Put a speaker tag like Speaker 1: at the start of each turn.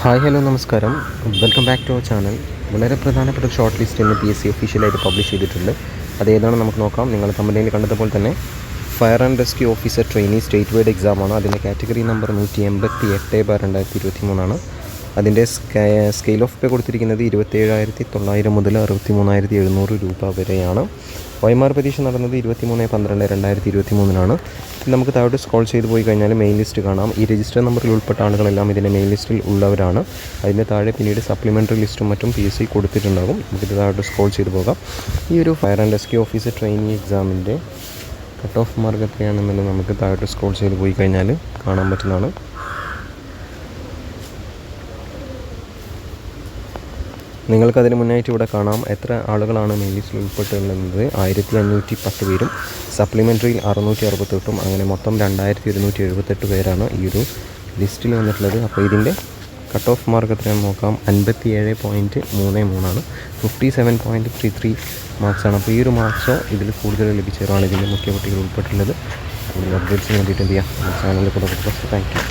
Speaker 1: Hi hello നമസ്കാരം. Welcome back to our channel. വളരെ പ്രധാനപ്പെട്ട ഒരു ഷോർട്ട് ലിസ്റ്റ് ഇന്ന് PSC ഒഫീഷ്യലായിട്ട് പബ്ലിഷ് ചെയ്തിട്ടുണ്ട്. അതേതാണെന്ന് നമുക്ക് നോക്കാം. നിങ്ങൾ കമ്പനിയിൽ കണ്ടതുപോലെ തന്നെ fire and rescue officer trainee statewide എക്സാമാണ്. അതിൻ്റെ കാറ്റഗറി നമ്പർ 188/2023 അതിൻ്റെ സ്കെയിൽ ഓഫ് പേ കൊടുത്തിരിക്കുന്നത് 27,900 മുതൽ 63,700 രൂപ വരെയാണ്. OMR പരീക്ഷ നടന്നത് 23/12/2023. നമുക്ക് താഴോട്ട് സ്ക്രോൾ ചെയ്ത് പോയി കഴിഞ്ഞാൽ മെയിൻ ലിസ്റ്റ് കാണാം. ഈ രജിസ്റ്റർ നമ്പറിൽ ഉൾപ്പെട്ട ആളുകളെല്ലാം ഇതിൻ്റെ മെയിൻ ലിസ്റ്റിൽ ഉള്ളവരാണ്. അതിൻ്റെ താഴെ പിന്നീട് സപ്ലിമെൻ്ററി ലിസ്റ്റും മറ്റും PSC കൊടുത്തിട്ടുണ്ടാകും. നമുക്കിത് താഴോട്ട് സ്ക്രോൾ ചെയ്ത് പോകാം. ഈ ഒരു fire and rescue officer trainee എക്സാമിൻ്റെ കട്ട് ഓഫ് മാർക്ക് എത്രയാണെന്നുള്ളത് നമുക്ക് താഴോട്ട് സ്ക്രോൾ ചെയ്ത് പോയി കഴിഞ്ഞാൽ കാണാൻ പറ്റുന്നതാണ്. നിങ്ങൾക്കതിന് മുന്നായിട്ട് ഇവിടെ കാണാം എത്ര ആളുകളാണ് മെയിൻ ലിസ്റ്റിൽ ഉൾപ്പെട്ടിട്ടുള്ളത്. 1510 പേരും സപ്ലിമെൻ്ററിയിൽ 668, അങ്ങനെ മൊത്തം 2178 പേരാണ് ഈ ഒരു ലിസ്റ്റിൽ വന്നിട്ടുള്ളത്. അപ്പോൾ ഇതിൻ്റെ കട്ട് ഓഫ് മാർക്ക് എത്രയാണെന്ന് നോക്കാം. 57.33 57.33 മാർക്സാണ്. അപ്പോൾ ഈ ഒരു മാർക്സോ ഇതിൽ കൂടുതൽ ലഭിച്ചവരാണ് ഇതിൻ്റെ മുഖ്യ കുട്ടികൾ ഉൾപ്പെട്ടിട്ടുള്ളത്. കൂടുതൽ അപ്ഡേറ്റ്സിന് വേണ്ടിയിട്ട് എന്ത് ചെയ്യാം, ചാനലിൽ കൂടെ താങ്ക് യു.